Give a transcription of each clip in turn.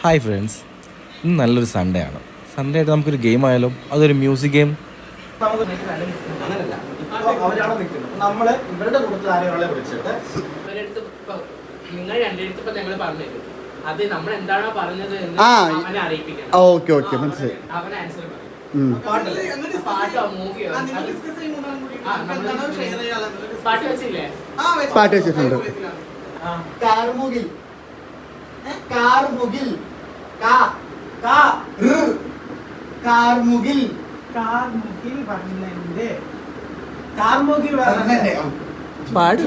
Hi friends, ഇന്ന് നല്ലൊരു Sunday ആണ്. സൺഡേ ആയിട്ട് നമുക്കൊരു ഗെയിം ആയാലും അതൊരു മ്യൂസിക് ഗെയിം. നമ്മള് ഇവരുടെ കൂട്ടത്തിൽ ആരെയൊരാളെ വിളിച്ചിട്ട് നിങ്ങൾ രണ്ടിടത്ത് ഞങ്ങൾ പറഞ്ഞു അത് നമ്മൾ എന്താണോ പറഞ്ഞത് എന്ന് അവനെ അറിയിപ്പിക്കണം. ഓക്കെ ഓക്കെ മനസ്സിലായി. അവൻ ആൻസർ പറയും. പാട്ടോ മൂവിയോ പാട്ട് വെച്ചില്ലേ? പാട്ട് വെച്ചിട്ടുണ്ട്. കാർമുകിൽ കാർമുകിൽ കാർമുകിൽ കാർമുകിൽ പറഞ്ഞില്ലേ? കാർമുകിൽ പറഞ്ഞില്ലേ? പാട്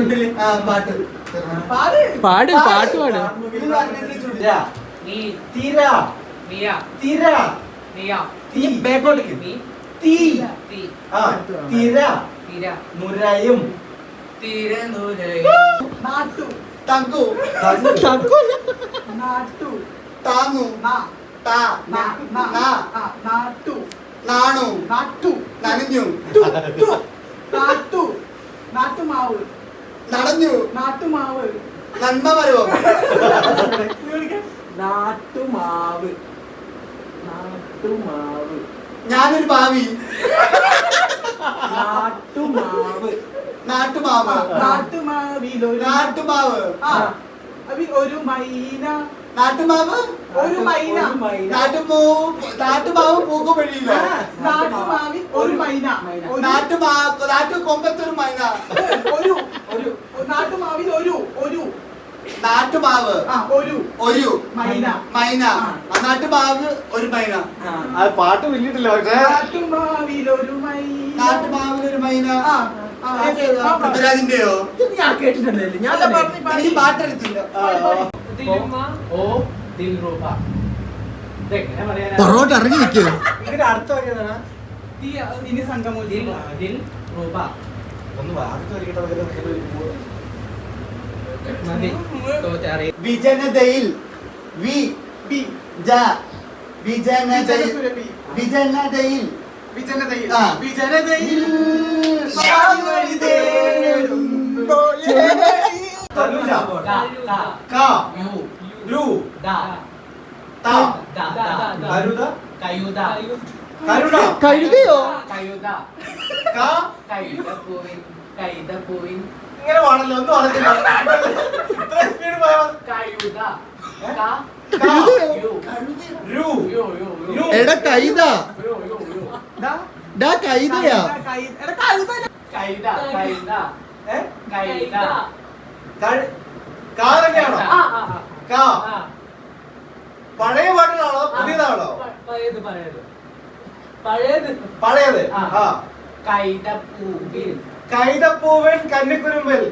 പാട്ട് പാട് പാട്ട് പാട്. കാർമുകിൽ പറഞ്ഞിട്ട് ചുട നീ തീര നീയാ തീര നീയാ തീ ബേക്കോട്ട് നീ തീ തീ തീര തീര നുരയും തീര നൂരയും നാട്ടു തങ്കു നാട്ടു താങ്ങു നാട്ടു നാണു നാട്ടു നനഞ്ഞു നാട്ടു നാട്ടുമാവ് നടഞ്ഞു നാട്ടുമാവ് നന്മ വരുമോ? നാട്ടുമാവ് നാട്ടുമാവ് ഞാനൊരു ഭാവി നാട്ടുമാവ് നാട്ടുമാവ് നാട്ടുമാവിലൊരു നാട്ടുമാവ് ഒരു മൈന നാട്ടുമാവ് ഒരു മൈന നാട്ടുമാവ് പൂക്കും വഴിയില്ല നാട്ടുമാവിൽ ഒരു മൈന നാട്ടുകൊമ്പത്തൊരു മൈന ഒരു നാട്ടുമാവിൽ ഒരു നാട്ടുമാവ് ഒരു മൈന നാട്ടുമാവ് ഒരു മൈന. പാട്ട് വലിയിട്ടില്ല. നാട്ടുമാവിലൊരു മൈന പൃഥ്വിരാജിന്റെയോ ഞാൻ കേട്ടിട്ടുണ്ടല്ലോ. ഞാൻ പാട്ടെടുത്തില്ല. പുറകോട്ട് ഇറങ്ങി നിൽക്കുക. ഇതിന്റെ അർത്ഥം എന്താണ്? ഇനി സംഗമം വിജനതയിൽ കഴുതയോ? ഇങ്ങനെ വേണല്ലോ. ഒന്നും അറിഞ്ഞില്ല. എടാ കൈതാ കൈതയാ. പഴയ പാട്ടിലാണോ പുതിയതാണോ? പഴയത്. കൈതപ്പൂവൻ കന്നിക്കുരുമ്പൽ.